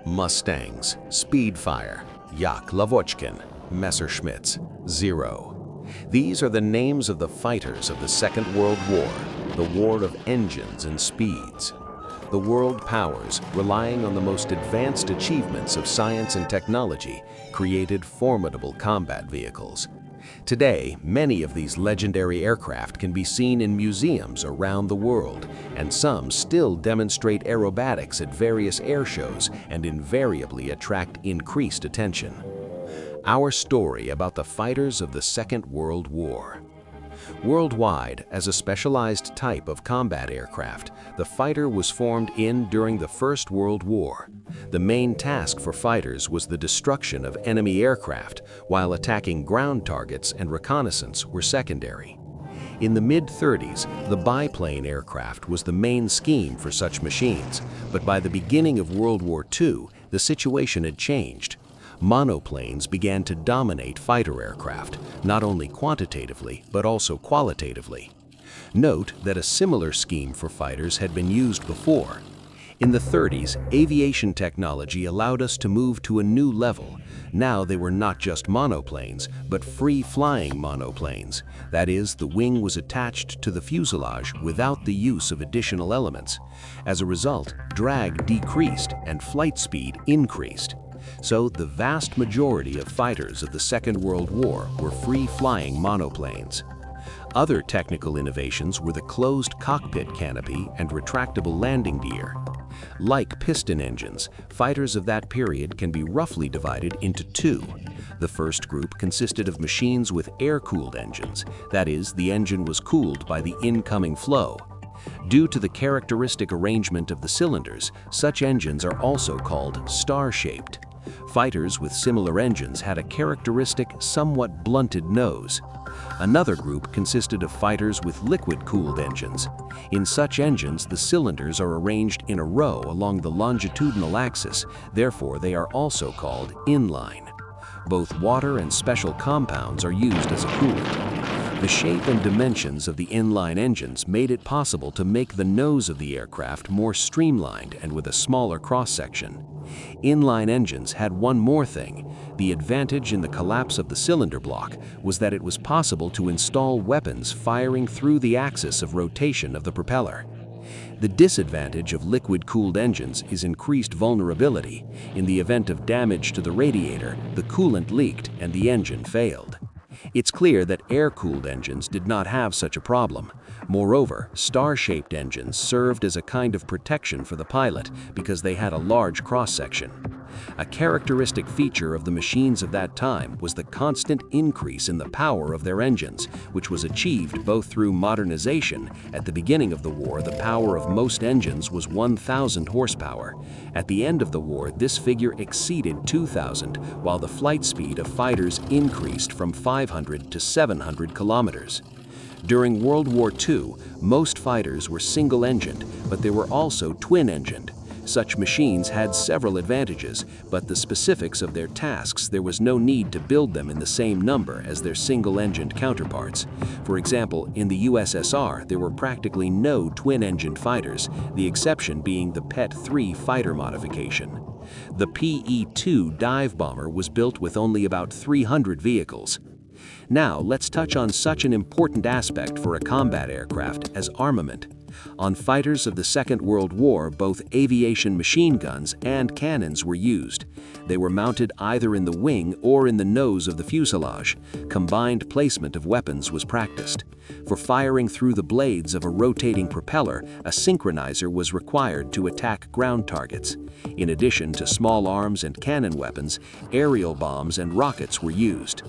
Mustangs, Spitfire, Lavochkin, Messerschmitts, Zero. These are the names of the fighters of the Second World War, the war of engines and speeds. The world powers, relying on the most advanced achievements of science and technology, created formidable combat vehicles. Today, many of these legendary aircraft can be seen in museums around the world, and some still demonstrate aerobatics at various air shows and invariably attract increased attention. Our story about the fighters of the Second World War. Worldwide, as a specialized type of combat aircraft, the fighter was formed during the First World War. The main task for fighters was the destruction of enemy aircraft, while attacking ground targets and reconnaissance were secondary. In the mid-30s, the biplane aircraft was the main scheme for such machines, but by the beginning of World War II, the situation had changed. Monoplanes began to dominate fighter aircraft, not only quantitatively but also qualitatively. Note that a similar scheme for fighters had been used before. In the 30s, aviation technology allowed us to move to a new level. Now they were not just monoplanes, but free-flying monoplanes. That is, the wing was attached to the fuselage without the use of additional elements. As a result, drag decreased and flight speed increased. So the vast majority of fighters of the Second World War were free-flying monoplanes. Other technical innovations were the closed cockpit canopy and retractable landing gear. Like piston engines, fighters of that period can be roughly divided into two. The first group consisted of machines with air-cooled engines, that is, the engine was cooled by the incoming flow. Due to the characteristic arrangement of the cylinders, such engines are also called star-shaped. Fighters with similar engines had a characteristic, somewhat blunted nose. Another group consisted of fighters with liquid-cooled engines. In such engines, the cylinders are arranged in a row along the longitudinal axis, therefore they are also called inline. Both water and special compounds are used as a coolant. The shape and dimensions of the inline engines made it possible to make the nose of the aircraft more streamlined and with a smaller cross-section. Inline engines had one more thing. The advantage in the collapse of the cylinder block was that it was possible to install weapons firing through the axis of rotation of the propeller. The disadvantage of liquid-cooled engines is increased vulnerability. In the event of damage to the radiator, the coolant leaked and the engine failed. It's clear that air-cooled engines did not have such a problem. Moreover, star-shaped engines served as a kind of protection for the pilot because they had a large cross-section. A characteristic feature of the machines of that time was the constant increase in the power of their engines, which was achieved both through modernization. At the beginning of the war, the power of most engines was 1,000 horsepower. At the end of the war, this figure exceeded 2,000, while the flight speed of fighters increased from 500 to 700 kilometers. During World War II, most fighters were single-engined, but they were also twin-engined. Such machines had several advantages, but the specifics of their tasks, there was no need to build them in the same number as their single-engined counterparts. For example, in the USSR, there were practically no twin-engined fighters, the exception being the PET-3 fighter modification. The PE-2 dive bomber was built with only about 300 vehicles. Now, let's touch on such an important aspect for a combat aircraft as armament. On fighters of the Second World War, both aviation machine guns and cannons were used. They were mounted either in the wing or in the nose of the fuselage. Combined placement of weapons was practiced. For firing through the blades of a rotating propeller, a synchronizer was required to attack ground targets. In addition to small arms and cannon weapons, aerial bombs and rockets were used.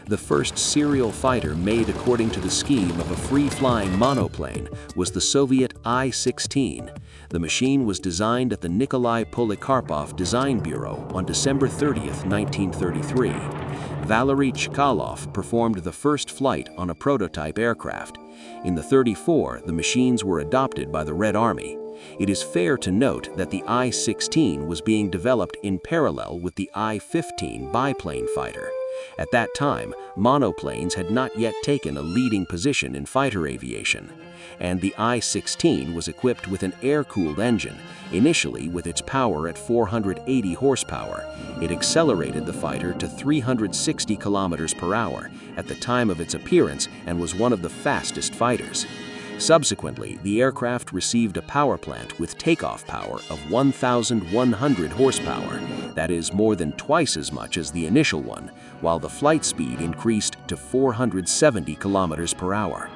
The first serial fighter made according to the scheme of a free-flying monoplane was the Soviet I-16. The machine was designed at the Nikolai Polikarpov Design Bureau on December 30, 1933. Valery Chkalov performed the first flight on a prototype aircraft. In the 34, the machines were adopted by the Red Army. It is fair to note that the I-16 was being developed in parallel with the I-15 biplane fighter. At that time, monoplanes had not yet taken a leading position in fighter aviation, and the I-16 was equipped with an air-cooled engine. Initially, with its power at 480 horsepower, it accelerated the fighter to 360 kilometers per hour at the time of its appearance and was one of the fastest fighters. Subsequently, the aircraft received a power plant with takeoff power of 1,100 horsepower, that is more than twice as much as the initial one, while the flight speed increased to 470 kilometers per hour.